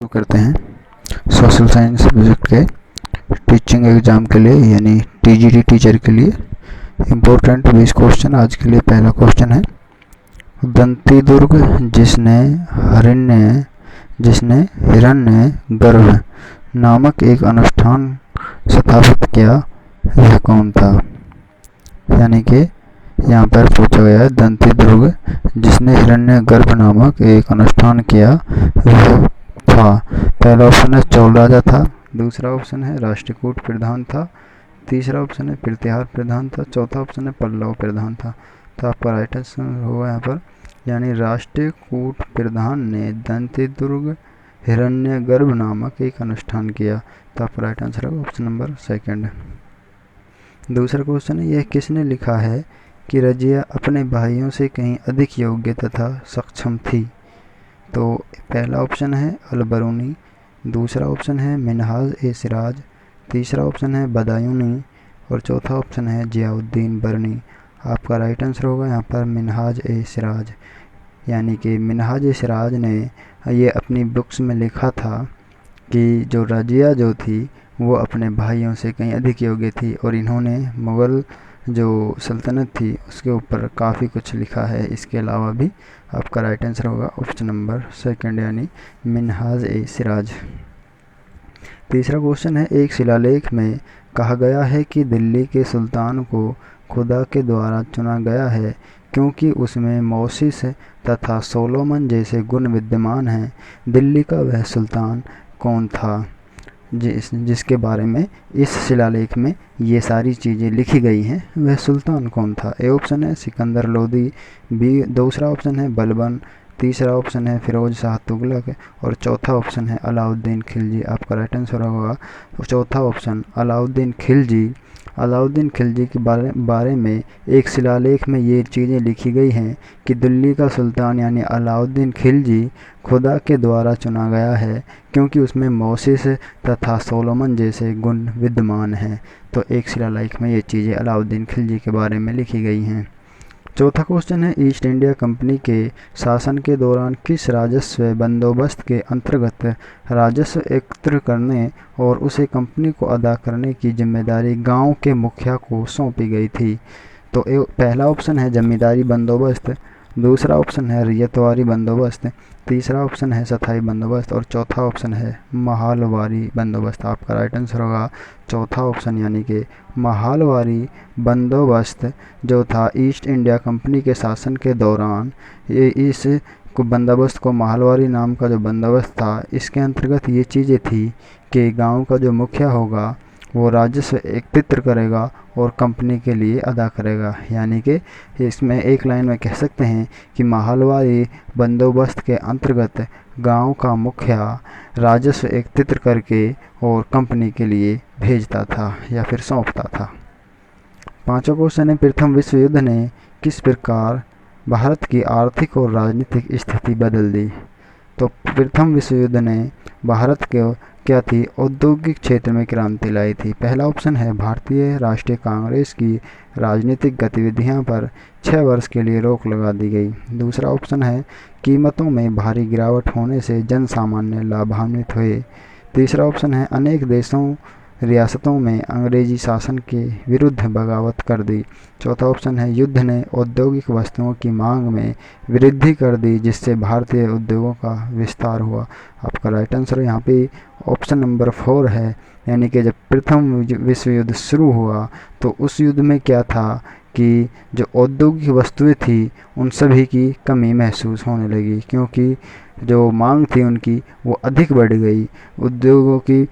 शुरू करते हैं सोशल साइंस सब्जेक्ट के टीचिंग एग्ज़ाम के लिए यानी टीजीटी टीचर के लिए इम्पोर्टेंट 20 क्वेश्चन। आज के लिए पहला क्वेश्चन है, दंती दुर्ग जिसने हिरण्य गर्भ नामक एक अनुष्ठान स्थापित किया वह कौन था। यानी कि यहाँ पर पूछा गया है, दंती दुर्ग जिसने हिरण्य गर्भ नामक एक अनुष्ठान किया वह था। पहला ऑप्शन है चोल राजा था, दूसरा ऑप्शन है राष्ट्रकूट प्रधान था, तीसरा ऑप्शन है प्रतिहार प्रधान था, चौथा ऑप्शन है पल्लव प्रधान था। तो आपका राइट आंसर होगा यहाँ पर, यानी राष्ट्रकूट प्रधान ने दंती दुर्ग हिरण्यगर्भ नामक एक अनुष्ठान किया। तो आपका राइट आंसर होगा ऑप्शन नंबर सेकंड। दूसरा क्वेश्चन है, यह किसने लिखा है कि रजिया अपने भाइयों से कहीं अधिक योग्य तथा सक्षम थी। तो पहला ऑप्शन है अल-बरूनी, दूसरा ऑप्शन है मिनहाज ए सिराज, तीसरा ऑप्शन है बदायूनी और चौथा ऑप्शन है जियाउद्दीन बरनी। आपका राइट आंसर होगा यहाँ पर मिनहाज ए सिराज। यानी कि मिनहाज ए सिराज ने ये अपनी बुक्स में लिखा था कि जो रजिया जो थी वो अपने भाइयों से कहीं अधिक योग्य थी और इन्होंने मुग़ल जो सल्तनत थी उसके ऊपर काफ़ी कुछ लिखा है। इसके अलावा भी आपका राइट आंसर होगा ऑप्शन नंबर सेकंड, यानी मिनहाज ए सिराज। तीसरा क्वेश्चन है, एक शिलालेख में कहा गया है कि दिल्ली के सुल्तान को खुदा के द्वारा चुना गया है क्योंकि उसमें मोसिस तथा सोलोमन जैसे गुण विद्यमान हैं। दिल्ली का वह सुल्तान कौन था जिसके बारे में इस शिलालेख में ये सारी चीज़ें लिखी गई हैं, वह सुल्तान कौन था। ए ऑप्शन है सिकंदर लोदी, बी दूसरा ऑप्शन है बलबन, तीसरा ऑप्शन है फिरोज शाह तुगलक और चौथा ऑप्शन है अलाउद्दीन खिलजी। आपका राइट आंसर होगा चौथा ऑप्शन अलाउद्दीन खिलजी। अलाउद्दीन खिलजी के बारे में एक शिलालेख में ये चीज़ें लिखी गई हैं कि दिल्ली का सुल्तान यानी अलाउद्दीन खिलजी खुदा के द्वारा चुना गया है क्योंकि उसमें मोसिस तथा सोलोमन जैसे गुण विद्यमान हैं। तो एक शिलालेख में ये चीज़ें अलाउद्दीन खिलजी के बारे में लिखी गई हैं। चौथा क्वेश्चन है, ईस्ट इंडिया कंपनी के शासन के दौरान किस राजस्व बंदोबस्त के अंतर्गत राजस्व एकत्र करने और उसे कंपनी को अदा करने की जिम्मेदारी गांव के मुखिया को सौंपी गई थी। तो पहला ऑप्शन है जमींदारी बंदोबस्त, दूसरा ऑप्शन है रियतवारी बंदोबस्त, तीसरा ऑप्शन है स्थाई बंदोबस्त और चौथा ऑप्शन है महालवारी बंदोबस्त। आपका राइट आंसर होगा चौथा ऑप्शन, यानी कि महालवारी बंदोबस्त जो था ईस्ट इंडिया कंपनी के शासन के दौरान। ये इस बंदोबस्त को महालवारी नाम का जो बंदोबस्त था, इसके अंतर्गत ये चीज़ें थी कि गांव का जो मुखिया होगा वो राजस्व एकत्रित करेगा और कंपनी के लिए अदा करेगा। यानी कि इसमें एक लाइन में कह सकते हैं कि महालवारी बंदोबस्त के अंतर्गत गांव का मुखिया राजस्व एकत्रित करके और कंपनी के लिए भेजता था या फिर सौंपता था। पांचवा क्वेश्चन है, प्रथम विश्व युद्ध ने किस प्रकार भारत की आर्थिक और राजनीतिक स्थिति बदल दी। तो प्रथम विश्व युद्ध ने भारत के क्या थी औद्योगिक क्षेत्र में क्रांति लाई थी। पहला ऑप्शन है भारतीय राष्ट्रीय कांग्रेस की राजनीतिक गतिविधियां पर 6 वर्ष के लिए रोक लगा दी गई। दूसरा ऑप्शन है कीमतों में भारी गिरावट होने से जन सामान्य लाभान्वित हुए। तीसरा ऑप्शन है अनेक रियासतों में अंग्रेजी शासन के विरुद्ध बगावत कर दी। चौथा ऑप्शन है युद्ध ने औद्योगिक वस्तुओं की मांग में वृद्धि कर दी जिससे भारतीय उद्योगों का विस्तार हुआ। आपका राइट आंसर यहाँ पे ऑप्शन नंबर 4 है, यानी कि जब प्रथम विश्व युद्ध शुरू हुआ तो उस युद्ध में क्या था कि जो औद्योगिक वस्तुएं थी उन सभी की कमी महसूस होने लगी क्योंकि जो मांग थी उनकी वो अधिक बढ़ गई। उद्योगों की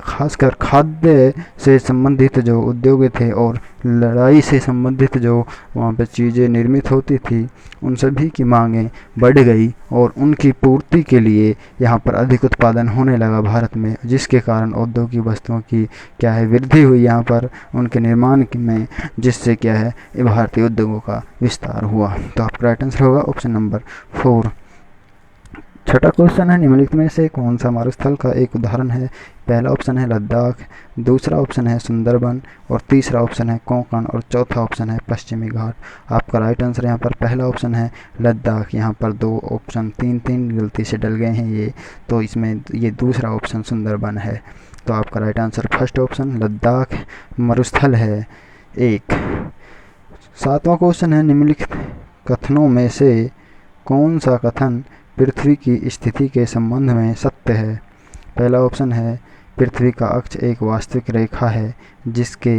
खासकर खाद्य से संबंधित जो उद्योग थे और लड़ाई से संबंधित जो वहाँ पे चीज़ें निर्मित होती थी उन सभी की मांगें बढ़ गई और उनकी पूर्ति के लिए यहाँ पर अधिक उत्पादन होने लगा भारत में, जिसके कारण औद्योगिक वस्तुओं की क्या है वृद्धि हुई यहाँ पर उनके निर्माण में, जिससे क्या है भारतीय उद्योगों का विस्तार हुआ। तो आपका राइट आंसर होगा ऑप्शन नंबर 4। छठा क्वेश्चन है, निम्नलिखित में से कौन सा मरुस्थल का एक उदाहरण है? पहला ऑप्शन है लद्दाख, दूसरा ऑप्शन है सुंदरबन और तीसरा ऑप्शन है कोंकण और चौथा ऑप्शन है पश्चिमी घाट। आपका राइट आंसर यहाँ पर पहला ऑप्शन है लद्दाख। यहाँ पर दो ऑप्शन तीन गलती से डल गए हैं ये, तो इसमें ये दूसरा ऑप्शन सुंदरबन है। तो आपका right answer first option Ladakh मरुस्थल है एक। सातवां क्वेश्चन है, निम्नलिखित कथनों में से कौन सा कथन पृथ्वी की स्थिति के संबंध में सत्य है? पहला ऑप्शन है पृथ्वी का अक्ष एक वास्तविक रेखा है जिसके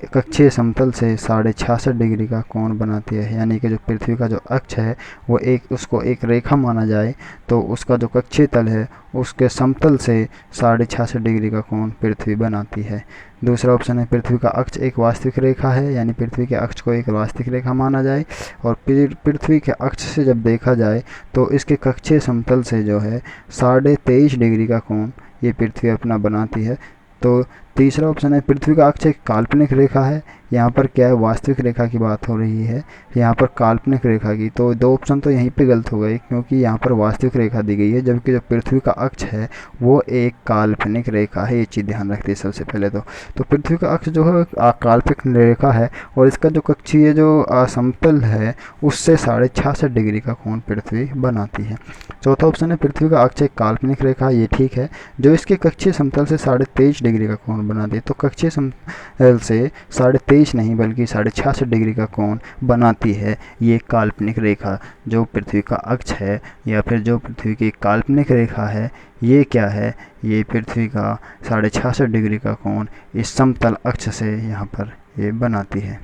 कक्षीय समतल से 66.5 डिग्री का कोण बनाती है। यानी कि जो पृथ्वी का जो अक्ष है वो उसको एक रेखा माना जाए तो उसका जो कक्षीय तल है उसके समतल से 66.5 डिग्री का कोण पृथ्वी बनाती है। दूसरा ऑप्शन है पृथ्वी का अक्ष एक वास्तविक रेखा है, यानी पृथ्वी के अक्ष को एक वास्तविक रेखा माना जाए और पृथ्वी के अक्ष से जब देखा जाए तो इसके कक्षीय समतल से जो है 23.5 डिग्री का कोण ये पृथ्वी अपना बनाती है। तो तीसरा ऑप्शन है पृथ्वी का अक्ष एक काल्पनिक रेखा है। यहाँ पर क्या है, वास्तविक रेखा की बात हो रही है, यहाँ पर काल्पनिक रेखा की। तो दो ऑप्शन तो यहीं पे गलत हो गए क्योंकि यहाँ पर वास्तविक रेखा दी गई है जबकि जो पृथ्वी का अक्ष है वो एक काल्पनिक रेखा है। ये चीज़ ध्यान रखती है सबसे पहले तो पृथ्वी का अक्ष जो है काल्पनिक रेखा है और इसका जो कक्षीय जो समतल है उससे 66.5 डिग्री का कोण पृथ्वी बनाती है। चौथा ऑप्शन है पृथ्वी का अक्ष एक काल्पनिक रेखा, ये ठीक है, जो इसके कक्षीय समतल से 23.5 डिग्री का कोण बनाती है। तो कक्षीय समतल से 23.5 नहीं बल्कि 66 डिग्री का कोण बनाती है ये काल्पनिक रेखा। जो पृथ्वी का अक्ष है या फिर जो पृथ्वी की काल्पनिक रेखा है ये क्या है, ये पृथ्वी का 66 डिग्री का कोण इस समतल अक्ष से यहाँ पर ये बनाती है।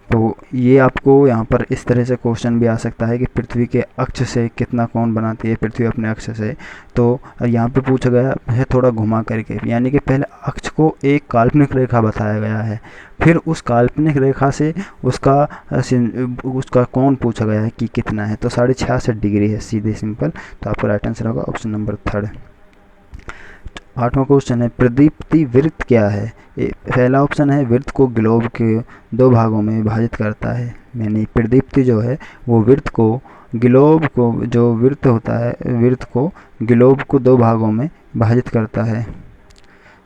तो ये आपको यहाँ पर इस तरह से क्वेश्चन भी आ सकता है कि पृथ्वी के अक्ष से कितना कोण बनाती है पृथ्वी अपने अक्ष से। तो यहाँ पे पूछा गया है थोड़ा घुमा करके, यानी कि पहले अक्ष को एक काल्पनिक रेखा बताया गया है, फिर उस काल्पनिक रेखा से उसका कोण पूछा गया है कि कितना है। तो 66.5 डिग्री है सीधे सिंपल। तो आपका राइट आंसर होगा ऑप्शन नंबर थर्ड। आठवां क्वेश्चन है प्रदीप्ति वृत्त क्या है? पहला ऑप्शन है वृत्त को ग्लोब के दो भागों में विभाजित करता है। यानी प्रदीप्ति जो है वो वृत्त को ग्लोब को जो वृत्त होता है वृत्त को ग्लोब को दो भागों में विभाजित करता है।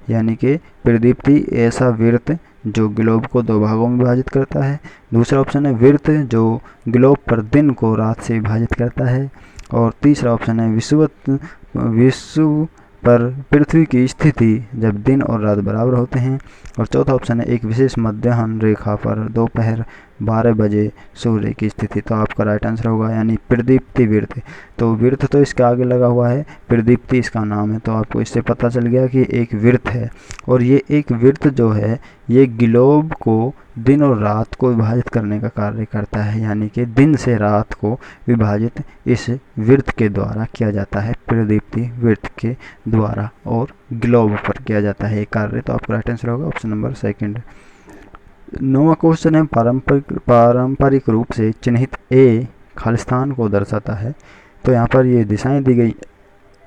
यानी कि प्रदीप्ति ऐसा वृत्त जो ग्लोब को दो भागों में विभाजित करता है। दूसरा ऑप्शन है वृत्त जो ग्लोब पर दिन को रात से विभाजित करता है। और तीसरा ऑप्शन है विश्व पर पृथ्वी की स्थिति जब दिन और रात बराबर होते हैं। और चौथा ऑप्शन है एक विशेष मध्याह्न रेखा पर दोपहर 12 बजे सूर्य की स्थिति। तो आपका राइट आंसर होगा यानी प्रदीप्ति वृत्त। तो वृत्त तो इसके आगे लगा हुआ है, प्रदीप्ति इसका नाम है। तो आपको इससे पता चल गया कि एक वृत्त है और ये एक वृत्त जो है ये ग्लोब को दिन और रात को विभाजित करने का कार्य करता है। यानी कि दिन से रात को विभाजित इस वृत्त के द्वारा किया जाता है, प्रदीप्ति वृत्त के द्वारा और ग्लोब पर किया जाता है ये कार्य। तो आपका राइट आंसर होगा ऑप्शन नंबर सेकंड। 9वां क्वेश्चन है पारंपरिक रूप से चिन्हित ए खालिस्तान को दर्शाता है। तो यहाँ पर ये दिशाएं दी गई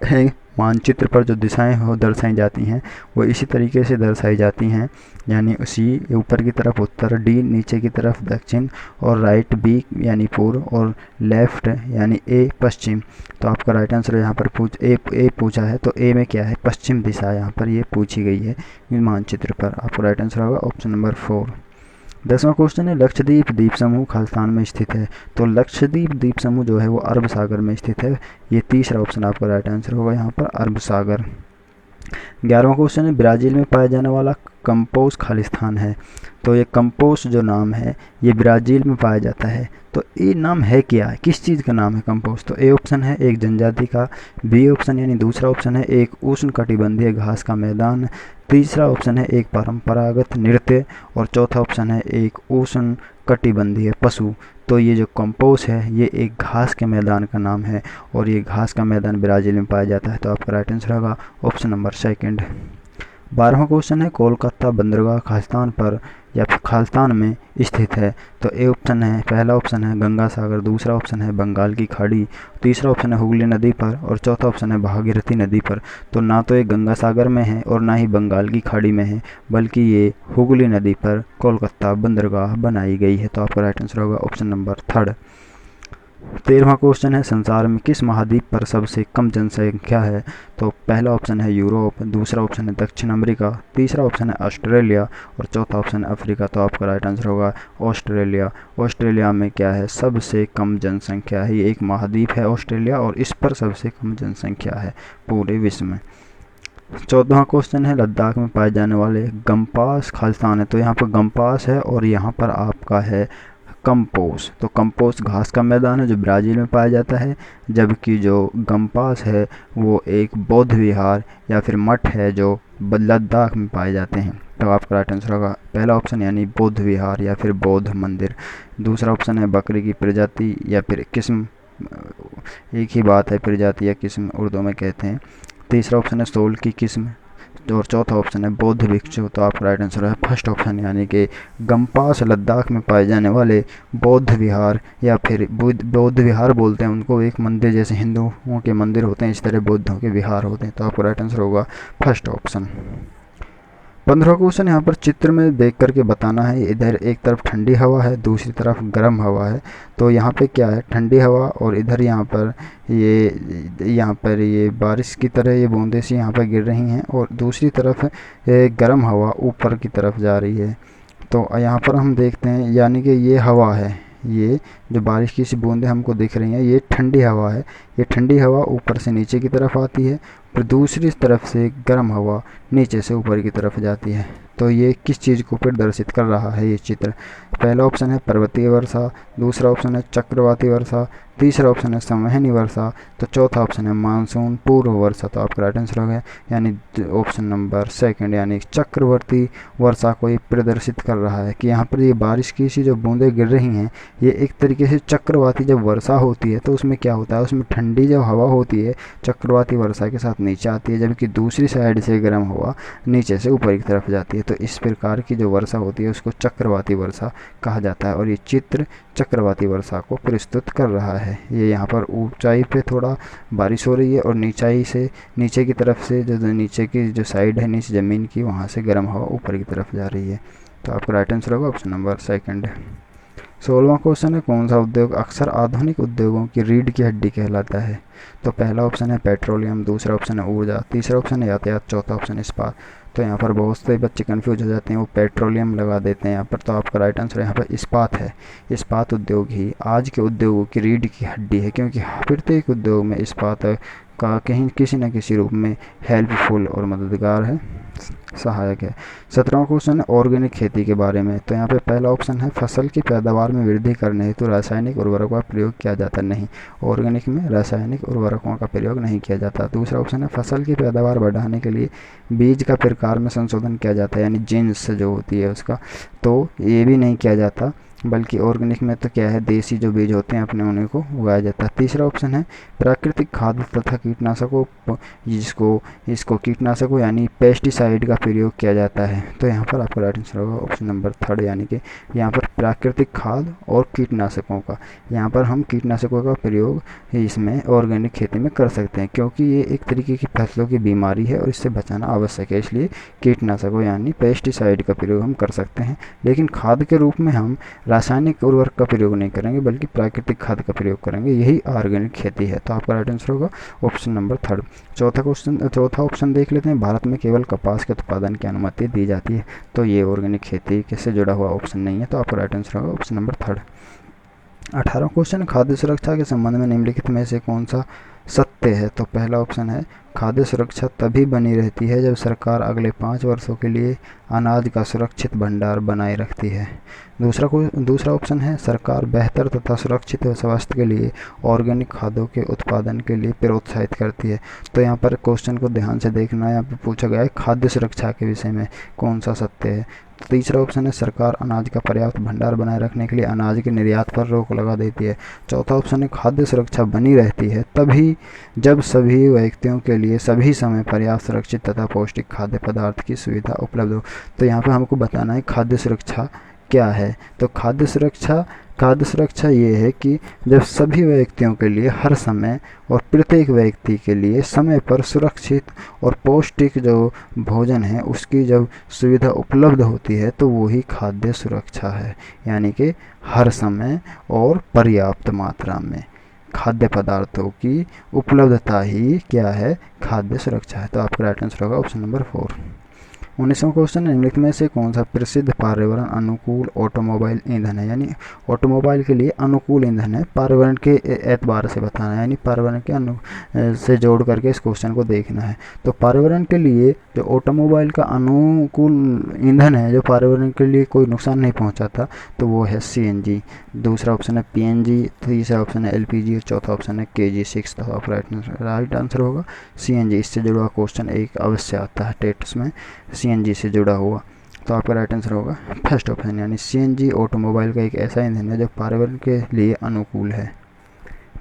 है, मानचित्र पर जो दिशाएं हो दर्शाई जाती हैं वो इसी तरीके से दर्शाई जाती हैं। यानी सी ऊपर की तरफ उत्तर, डी नीचे की तरफ दक्षिण और राइट बी यानी पूर्व और लेफ्ट यानी ए पश्चिम। तो आपका राइट आंसर यहाँ पर ए पूछा है तो ए में क्या है, पश्चिम दिशा यहाँ पर ये पूछी गई है मानचित्र पर। आपका राइट आंसर होगा ऑप्शन नंबर 4। 10वां क्वेश्चन है लक्षद्वीप द्वीप समूह खालिस्तान में स्थित है। तो लक्षद्वीप द्वीप समूह जो है वो अरब सागर में स्थित है। ये तीसरा ऑप्शन आपका राइट आंसर होगा यहाँ पर अरब सागर। 11वां क्वेश्चन है ब्राज़ील में पाया जाने वाला कंपोज खालिस्तान है। तो ये कंपोज जो नाम है ये ब्राज़ील में पाया जाता है। तो ये नाम है क्या, किस चीज़ का नाम है कंपोज? तो ए ऑप्शन है एक जनजाति का, बी ऑप्शन यानी दूसरा ऑप्शन है एक उष्णकटिबंधीय घास का मैदान, तीसरा ऑप्शन है एक परंपरागत नृत्य और चौथा ऑप्शन है एक उष्णकटिबंधीय पशु। तो ये जो कंपोज है ये एक घास के मैदान का नाम है और ये घास का मैदान ब्राज़ील में पाया जाता है। तो आपका राइट आंसर होगा ऑप्शन नंबर सेकंड। 12वां क्वेश्चन है कोलकाता बंदरगाह खालिस्तान पर या फिर खालिस्तान में स्थित है। तो ए ऑप्शन है पहला ऑप्शन है गंगा सागर, दूसरा ऑप्शन है बंगाल की खाड़ी, तीसरा ऑप्शन है हुगली नदी पर और चौथा ऑप्शन है भागीरथी नदी पर। तो ना तो ये गंगा सागर में है और ना ही बंगाल की खाड़ी में है बल्कि ये हुगली नदी पर कोलकाता बंदरगाह बनाई गई है। तो आपका राइट आंसर होगा ऑप्शन नंबर थर्ड। 13वां क्वेश्चन है संसार में किस महाद्वीप पर सबसे कम जनसंख्या है? तो पहला ऑप्शन है यूरोप, दूसरा ऑप्शन है दक्षिण अमेरिका, तीसरा ऑप्शन है ऑस्ट्रेलिया और चौथा ऑप्शन है अफ्रीका। तो आपका राइट आंसर होगा ऑस्ट्रेलिया। ऑस्ट्रेलिया में क्या है, सबसे कम जनसंख्या है। ये एक महाद्वीप है ऑस्ट्रेलिया और इस पर सबसे कम जनसंख्या है पूरे विश्व में। 14वां क्वेश्चन है लद्दाख में पाए जाने वाले गम्पास खालिस्तान है। तो यहाँ पर गम्पास है और यहाँ पर आपका है कंपोस। तो कंपोस घास का मैदान है जो ब्राज़ील में पाया जाता है, जबकि जो गम्पास है वो एक बौद्ध विहार या फिर मठ है जो लद्दाख में पाए जाते हैं। तो आपका राइट आंसर होगा पहला ऑप्शन यानी बौद्ध विहार या फिर बौद्ध मंदिर। दूसरा ऑप्शन है बकरी की प्रजाति या फिर किस्म, एक ही बात है, प्रजाति या किस्म उर्दू में कहते हैं। तीसरा ऑप्शन है सोल की किस्म और चौथा ऑप्शन है बौद्ध भिक्षु। तो आपका राइट आंसर है फर्स्ट ऑप्शन यानी कि गम्पास लद्दाख में पाए जाने वाले बौद्ध विहार या फिर बौद्ध विहार बोलते हैं उनको, एक मंदिर जैसे हिंदुओं के मंदिर होते हैं इस तरह बौद्धों के विहार होते हैं। तो आपका राइट आंसर होगा फर्स्ट ऑप्शन। 15वां क्वेश्चन यहाँ पर चित्र में देख करके बताना है। इधर एक तरफ ठंडी हवा है, दूसरी तरफ गर्म हवा है। तो यहाँ पे क्या है, ठंडी हवा और इधर यहाँ पर ये बारिश की तरह ये बूंदें सी यहाँ पर गिर रही हैं और दूसरी तरफ गर्म हवा ऊपर की तरफ जा रही है। तो यहाँ पर हम देखते हैं यानी कि ये हवा है, ये जो बारिश की सी बूंदें हमको दिख रही हैं ये ठंडी हवा है। ये ठंडी हवा ऊपर से नीचे की तरफ आती है, फिर दूसरी तरफ से गर्म हवा नीचे से ऊपर की तरफ जाती है। तो ये किस चीज़ को प्रदर्शित कर रहा है ये चित्र? पहला ऑप्शन है पर्वतीय वर्षा, दूसरा ऑप्शन है चक्रवाती वर्षा, तीसरा ऑप्शन है संवहनी वर्षा, तो चौथा ऑप्शन है मानसून पूर्व वर्षा। तो आपका राइट आंसर हो गया यानी ऑप्शन नंबर सेकंड यानी चक्रवर्ती वर्षा को ये प्रदर्शित कर रहा है कि यहाँ पर ये बारिश की सी जो बूंदें गिर रही हैं ये एक तरीके से चक्रवाती जब वर्षा होती है तो उसमें क्या होता है, उसमें ठंडी जब हवा होती है चक्रवाती वर्षा के साथ नीचे आती है, जबकि दूसरी साइड से गर्म हवा नीचे से ऊपर की तरफ जाती है। तो इस प्रकार की जो वर्षा होती है उसको चक्रवाती वर्षा कहा जाता है और ये चित्र चक्रवाती वर्षा को प्रस्तुत कर रहा है। ये यहाँ पर ऊंचाई पे थोड़ा बारिश हो रही है और नीचाई से नीचे की तरफ से जो नीचे की जो साइड है नीचे ज़मीन की वहाँ से गर्म हवा ऊपर की तरफ जा रही है। तो आपका राइट आंसर होगा ऑप्शन नंबर सेकंड। 16वां क्वेश्चन है कौन सा उद्योग अक्सर आधुनिक उद्योगों की रीढ़ की हड्डी कहलाता है? तो पहला ऑप्शन है पेट्रोलियम, दूसरा ऑप्शन है ऊर्जा, तीसरा ऑप्शन है यातायात, चौथा ऑप्शन है इस्पात। तो यहाँ पर बहुत से बच्चे कंफ्यूज हो जाते हैं, वो पेट्रोलियम लगा देते हैं यहाँ पर। तो आपका राइट आंसर यहाँ पर इस्पात है। इस्पात उद्योग ही आज के उद्योगों की रीढ़ की हड्डी है क्योंकि प्रत्येक उद्योग में इस्पात का कहीं किसी न किसी रूप में हेल्पफुल और मददगार है, सहायक है। 17वां क्वेश्चन है ऑर्गेनिक खेती के बारे में। तो यहाँ पे पहला ऑप्शन है फसल की पैदावार में वृद्धि करने हेतु रासायनिक उर्वरकों का प्रयोग किया जाता नहीं, ऑर्गेनिक में रासायनिक उर्वरकों का प्रयोग नहीं किया जाता। दूसरा ऑप्शन है फसल की पैदावार बढ़ाने के लिए बीज का प्रकार में संशोधन किया जाता है यानी जीन्स जो होती है उसका, तो ये भी नहीं किया जाता, बल्कि ऑर्गेनिक में तो क्या है देसी जो बीज होते हैं अपने उन्हीं को उगाया जाता है। तीसरा ऑप्शन है प्राकृतिक खाद तथा कीटनाशकों इसको कीटनाशकों यानी पेस्टिसाइड का प्रयोग किया जाता है। तो यहाँ पर आपका राइट आंसर होगा ऑप्शन नंबर थर्ड यानी कि यहाँ पर प्राकृतिक खाद और कीटनाशकों का, यहाँ पर हम कीटनाशकों का प्रयोग इसमें ऑर्गेनिक खेती में कर सकते हैं क्योंकि ये एक तरीके की फसलों की बीमारी है और इससे बचाना आवश्यक है, इसलिए कीटनाशकों यानी पेस्टिसाइड का प्रयोग हम कर सकते हैं। लेकिन खाद के रूप में हम रासायनिक उर्वरक का प्रयोग नहीं करेंगे बल्कि प्राकृतिक खाद का प्रयोग करेंगे, यही ऑर्गेनिक खेती है। तो आपका राइट आंसर होगा ऑप्शन नंबर थर्ड। चौथा ऑप्शन देख लेते हैं, भारत में केवल कपास के उत्पादन की अनुमति दी जाती है। तो ये ऑर्गेनिक खेती से जुड़ा हुआ ऑप्शन नहीं है। तो आपका राइट आंसर होगा ऑप्शन नंबर थर्ड। 18वां क्वेश्चन खाद्य सुरक्षा के संबंध में निम्नलिखित में से कौन सा सत्य है? तो पहला ऑप्शन है खाद्य सुरक्षा तभी बनी रहती है जब सरकार अगले 5 वर्षों के लिए अनाज का सुरक्षित भंडार बनाए रखती है। दूसरा ऑप्शन है सरकार बेहतर तथा सुरक्षित स्वास्थ्य के लिए ऑर्गेनिक खाद्यों के उत्पादन के लिए प्रोत्साहित करती है। तो यहाँ पर क्वेश्चन को ध्यान से देखना है, यहाँ पर पूछा गया है खाद्य सुरक्षा के विषय में कौन सा सत्य है। तीसरा ऑप्शन है सरकार अनाज का पर्याप्त भंडार बनाए रखने के लिए अनाज के निर्यात पर रोक लगा देती है। चौथा ऑप्शन है खाद्य सुरक्षा बनी रहती है तभी जब सभी व्यक्तियों के लिए सभी समय पर्याप्त सुरक्षित तथा पौष्टिक खाद्य पदार्थ की सुविधा उपलब्ध हो। तो यहाँ पे हमको बताना है खाद्य सुरक्षा क्या है। तो खाद्य सुरक्षा ये है कि जब सभी व्यक्तियों के लिए हर समय और प्रत्येक व्यक्ति के लिए समय पर सुरक्षित और पौष्टिक जो भोजन है उसकी जब सुविधा उपलब्ध होती है तो वही खाद्य सुरक्षा है, यानी कि हर समय और पर्याप्त मात्रा में। खाद्य पदार्थों की उपलब्धता ही क्या है, खाद्य सुरक्षा है। तो आपका राइट आंसर होगा ऑप्शन नंबर 4। 19वां क्वेश्चन है, निम्नलिखित में से कौन सा प्रसिद्ध पर्यावरण अनुकूल ऑटोमोबाइल ईंधन है, यानी ऑटोमोबाइल के लिए अनुकूल ईंधन है, पर्यावरण के एतबार से बताना है, यानी पर्यावरण के से जोड़ करके इस क्वेश्चन को देखना है। तो पर्यावरण के लिए जो ऑटोमोबाइल का अनुकूल ईंधन है, जो पर्यावरण के लिए कोई नुकसान नहीं पहुंचाता, तो वो है CNG। दूसरा ऑप्शन है PNG, तीसरा ऑप्शन है LPG और चौथा ऑप्शन है KG6। तो आपका राइट आंसर होगा CNG। इससे जुड़ा क्वेश्चन एक अवश्य आता है टेट्स में, CNG से जुड़ा हुआ। तो आपका राइट आंसर होगा फर्स्ट ऑप्शन, यानी CNG ऑटोमोबाइल का एक ऐसा ईंधन है जो पर्यावरण के लिए अनुकूल है।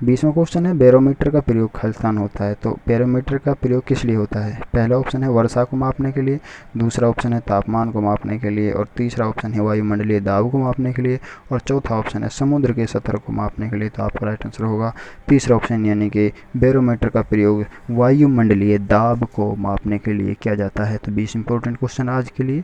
20वां क्वेश्चन है, बैरोमीटर का प्रयोग खालिस्तान होता है। तो बैरोमीटर का प्रयोग किस लिए होता है? पहला ऑप्शन है वर्षा को मापने के लिए, दूसरा ऑप्शन है तापमान को मापने के लिए, और तीसरा ऑप्शन है वायुमंडलीय दाब को मापने के लिए, और चौथा ऑप्शन है समुद्र के सतह को मापने के लिए। तो आपका राइट आंसर होगा तीसरा ऑप्शन, यानी कि बैरोमीटर का प्रयोग वायुमंडलीय दाब को मापने के लिए किया जाता है। तो 20 इंपॉर्टेंट क्वेश्चन आज के लिए